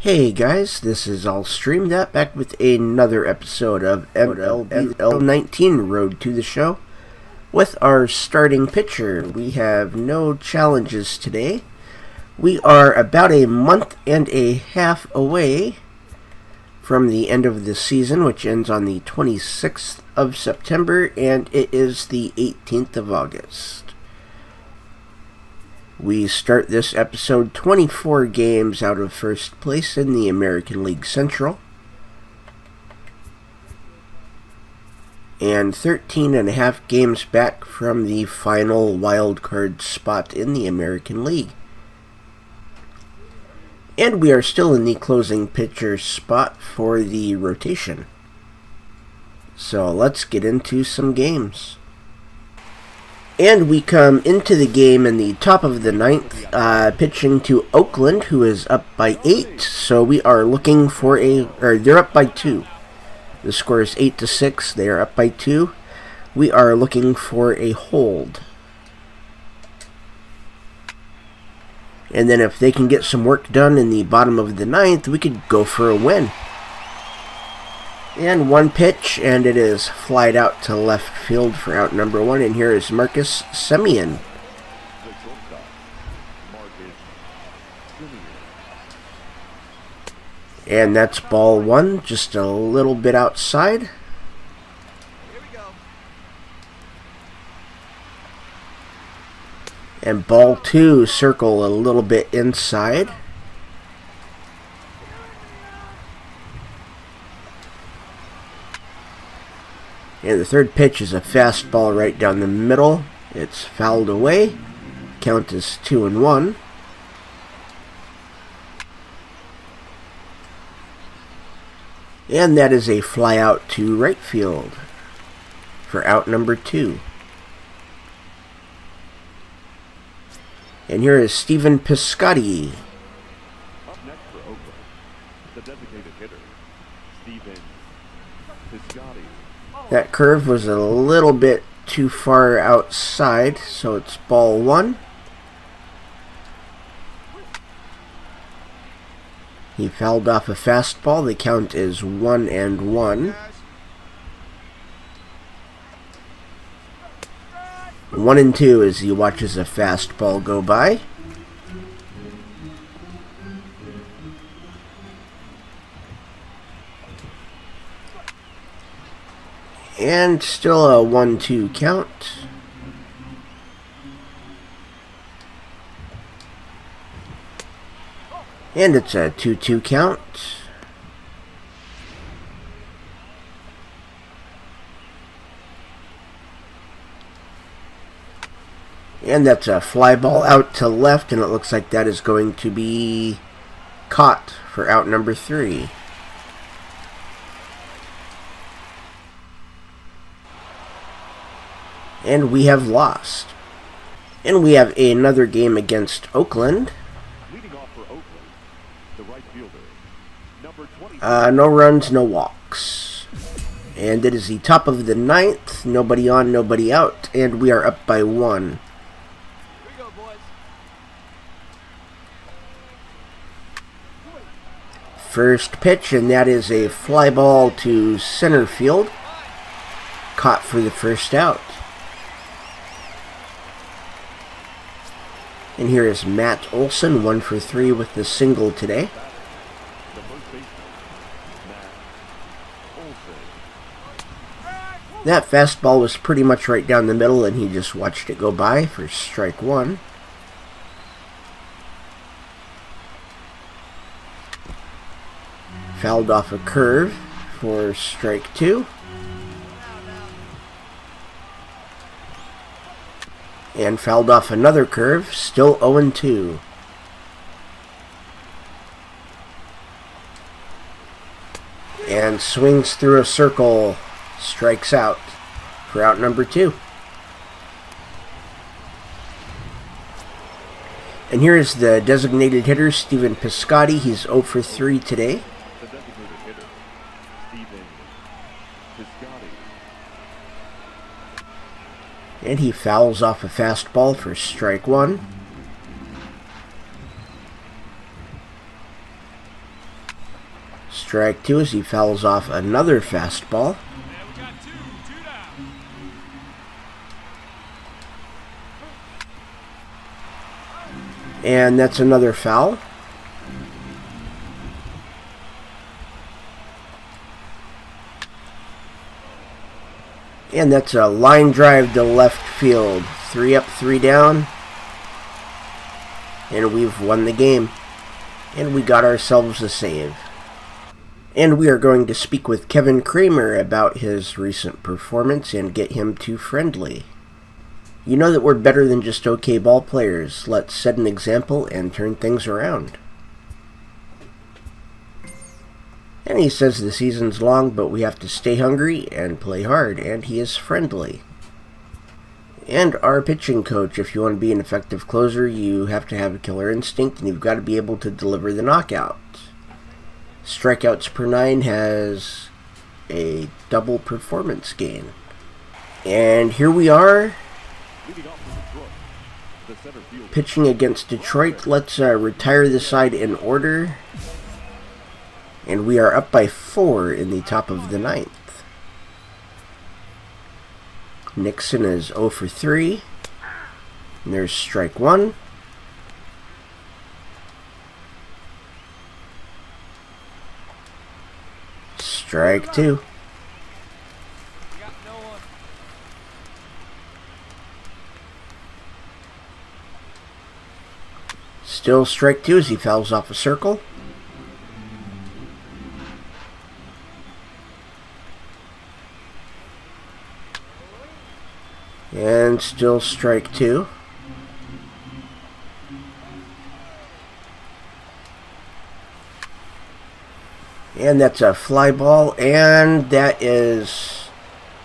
Hey guys, this is All Stream That back with another episode of MLB 19 Road to the Show. With our starting pitcher, we have no challenges today. We are about a month and a half away from the end of the season, which ends on the 26th of September, and it is the 18th of August. We start this episode 24 games out of first place in the American League Central, and 13 and a half games back from the final wild card spot in the American League. And we are still in the closing pitcher spot for the rotation. So let's get into some games. And we come into the game in the top of the ninth, pitching to Oakland, who is up by 8. So we are looking for they're up by 2. The score is 8-6. They are up by 2. We are looking for a hold. And then if they can get some work done in the bottom of the ninth, we could go for a win. And one pitch, and it is flied out to left field for out number 1. And here is Marcus Semien. And that's ball 1, just a little bit outside. And ball 2, circle a little bit inside. And the third pitch is a fastball right down the middle. It's fouled away. Count is 2-1. And that is a fly out to right field for out number 2. And here is Stephen Piscotty. Up next for Oakland, the designated hitter, Stephen Piscotty. That curve was a little bit too far outside, so it's ball 1. He fouled off a fastball. The count is 1-1. 1-2 as he watches a fastball go by. And still a 1-2 count. And it's a 2-2 count. And that's a fly ball out to left, and it looks like that is going to be caught for out number 3. And we have lost. And we have another game against Oakland. Leading off for Oakland, the right fielder, number 20. No runs, no walks. And it is the top of the ninth. Nobody on, nobody out. And we are up by 1. Here we go, boys. First pitch, and that is a fly ball to center field. Caught for the first out. And here is Matt Olson, 1 for 3 with the single today. The first baseman, Matt Olson. That fastball was pretty much right down the middle, and he just watched it go by for strike 1. Fouled off a curve for strike 2. And fouled off another curve, still 0-2. And swings through a circle, strikes out for out number 2. And here is the designated hitter, Stephen Piscotty. He's 0 for 3 today. The designated hitter, Stephen Piscotty. And he fouls off a fastball for strike 1. Strike 2 as he fouls off another fastball. And we got two down. And that's another foul. And that's a line drive to left field. 3 up, 3 down. And we've won the game. And we got ourselves a save. And we are going to speak with Kevin Kramer about his recent performance and get him too friendly. You know that we're better than just okay ball players. Let's set an example and turn things around. And he says the season's long, but we have to stay hungry and play hard, and he is friendly. And our pitching coach, if you want to be an effective closer, you have to have a killer instinct, and you've got to be able to deliver the knockout. Strikeouts per 9 has a double performance gain. And here we are, pitching against Detroit. Let's retire the side in order. And we are up by 4 in the top of the 9th. Nixon is 0 for 3. And there's strike 1. Strike 2. We got no one. Still strike 2 as he fouls off a circle. And still strike 2. And that's a fly ball, and that is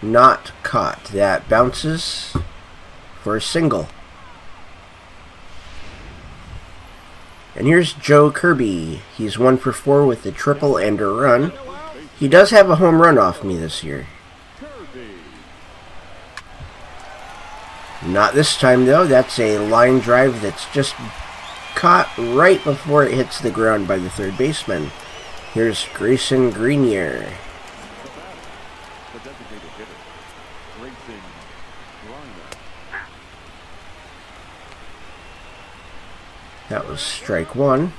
not caught. That bounces for a single. And here's Joe Kirby. He's 1 for 4 with a triple and a run. He does have a home run off me this year. Not this time, though. That's a line drive that's just caught right before it hits the ground by the third baseman. Here's Grayson Greenier. The designated hitter, Grayson Greenier. That was strike 1.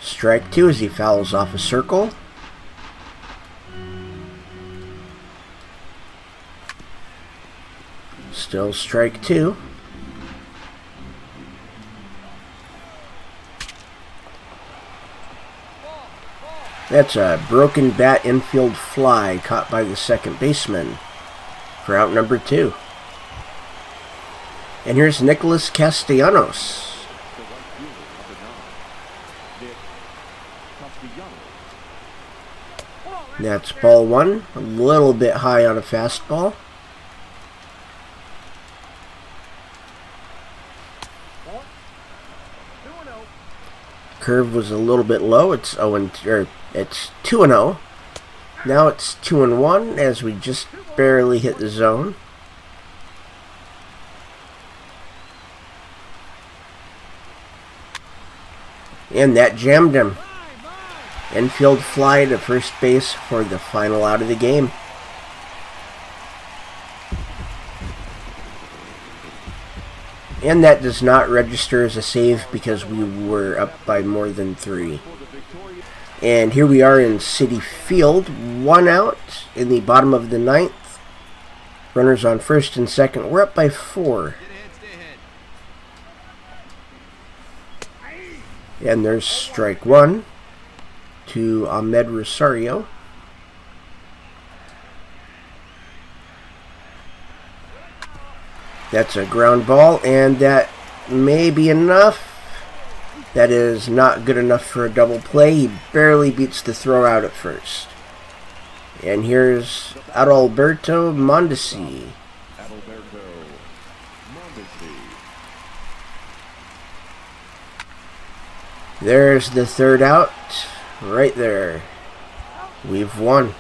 Strike 2 as he fouls off a circle. Still strike 2. That's a broken bat infield fly caught by the second baseman for out number 2. And here's Nicholas Castellanos. That's ball 1, a little bit high on a fastball. Curve was a little bit low. It's 2-0. Now it's 2-1 as we just barely hit the zone. And that jammed him. Infield fly to first base for the final out of the game. And that does not register as a save because we were up by more than 3. And here we are in Citi Field. 1 out in the bottom of the 9th. Runners on first and second. We're up by 4. And there's strike 1 to Ahmed Rosario. That's a ground ball, and that may be enough. That is not good enough for a double play. He barely beats the throw out at first. And here's Adalberto Mondesi. There's the third out, right there. We've won.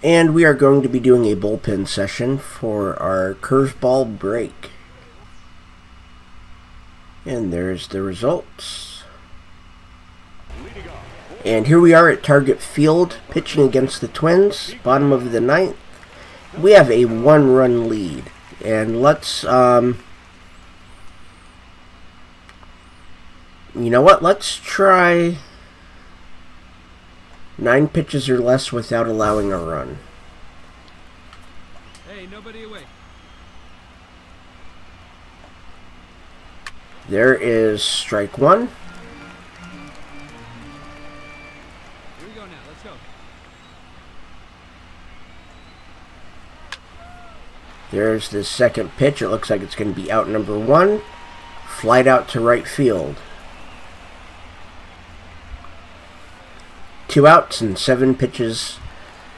And we are going to be doing a bullpen session for our curveball break. And there's the results. And here we are at Target Field, pitching against the Twins, bottom of the ninth. We have a 1-run lead. And let's, you know what? Let's try 9 pitches or less without allowing a run. Hey, nobody away. There is strike 1. Here we go now. Let's go. There's the second pitch. It looks like it's going to be out number 1. Flight out to right field. 2 outs and 7 pitches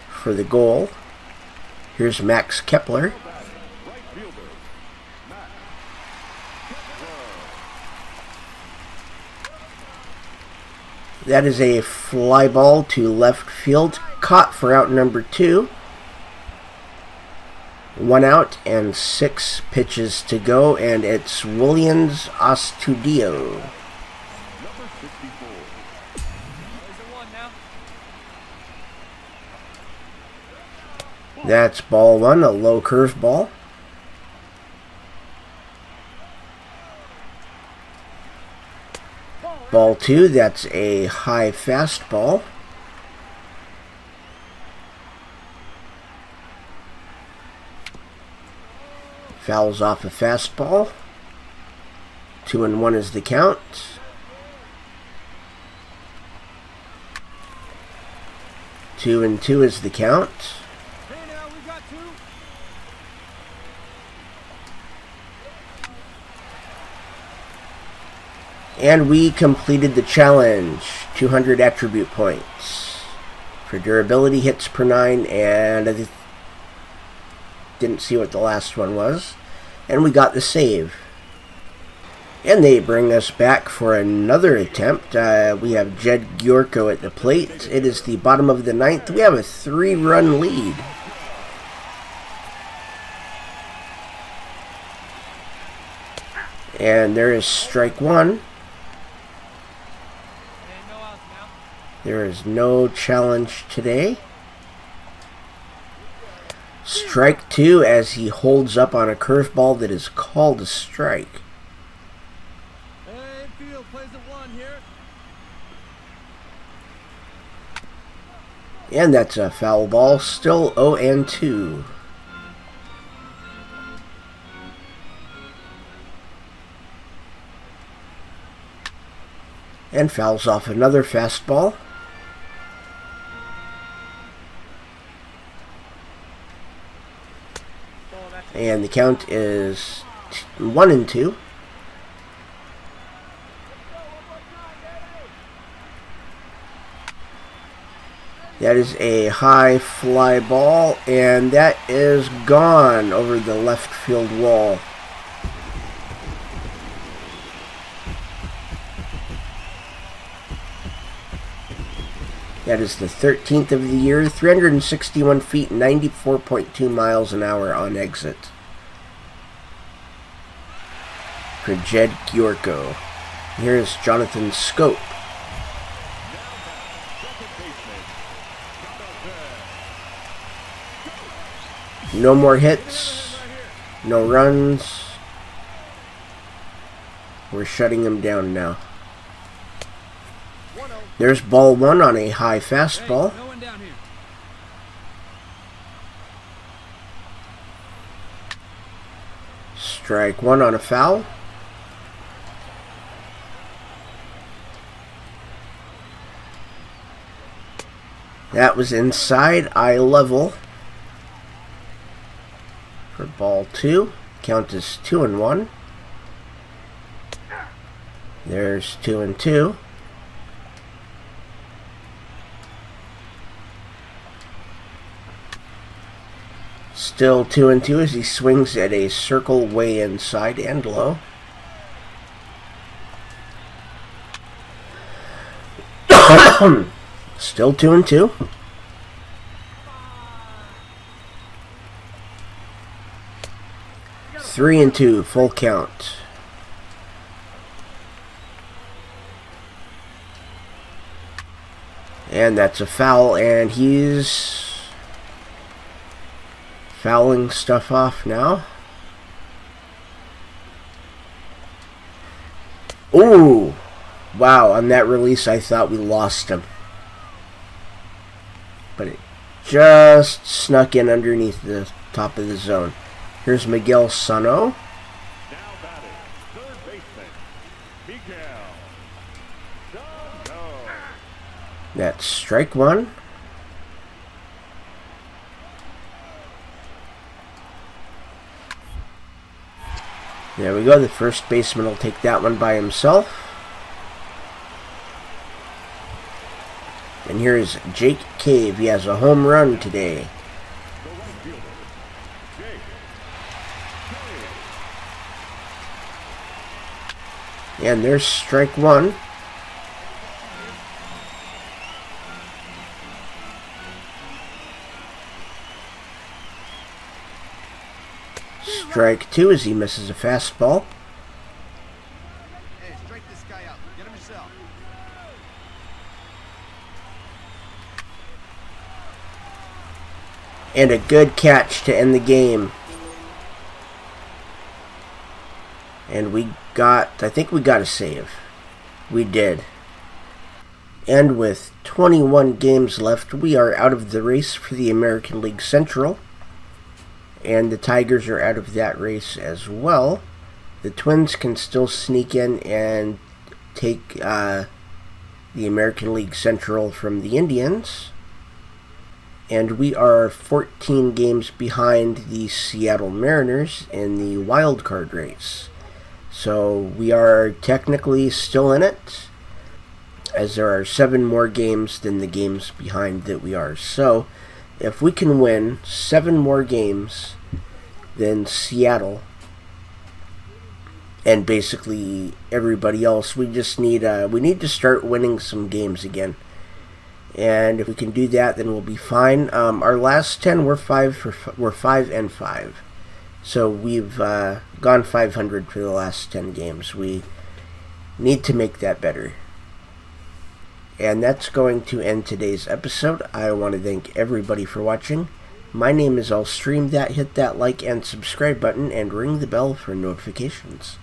for the goal. Here's Max Kepler. That is a fly ball to left field, caught for out number 2. 1 out and 6 pitches to go, and it's Williams Astudillo. That's ball 1, a low curve ball. Ball 2, that's a high fastball. Fouls off a fastball. 2-1 is the count. 2-2 is the count. Hey, now we got 2. And we completed the challenge. 200 attribute points. For durability, hits per 9, and I didn't see what the last one was. And we got the save. And they bring us back for another attempt. We have Jed Giorco at the plate. It is the bottom of the ninth. We have a 3-run lead. And there is strike 1. There is no challenge today. Strike 2 as he holds up on a curveball that is called a strike. Hey, field plays at 1 here. And that's a foul ball. Still 0-2. And fouls off another fastball. And the count is 1-2. That is a high fly ball, and that is gone over the left field wall. That is the 13th of the year, 361 feet, 94.2 miles an hour on exit. For Jed Giorco. Here's Jonathan Scope. No more hits, no runs. We're shutting him down now. There's ball 1 on a high fastball. Hey, no one down here. Strike 1 on a foul. That was inside, eye level. For ball 2. Count is 2-1. There's 2-2. Still 2-2 as he swings at a circle way inside and low. Still 2-2. 3-2, full count. And that's a foul, and he's fouling stuff off now. Ooh! Wow, on that release I thought we lost him. But it just snuck in underneath the top of the zone. Here's Miguel Sano. Now batting, third baseman, Miguel Sano. That's strike one. There we go. The first baseman will take that one by himself. And here's Jake Cave. He has a home run today. The right fielder, Jake Cave. And there's strike one. Strike two as he misses a fastball. Hey, strike this guy out. Get him yourself. And a good catch to end the game. And I think we got a save. We did. And with 21 games left, we are out of the race for the American League Central. And the Tigers are out of that race as well. The Twins can still sneak in and take the American League Central from the Indians. And we are 14 games behind the Seattle Mariners in the wild card race. So we are technically still in it, as there are 7 more games than the games behind that we are. So if we can win 7 more games than Seattle and basically everybody else, we just need to start winning some games again. And if we can do that, then we'll be fine. Our last 10 we're 5-5. So we've gone 500 for the last 10 games. We need to make that better. And that's going to end today's episode. I want to thank everybody for watching. My name is I'll Stream That. Hit that like and subscribe button and ring the bell for notifications.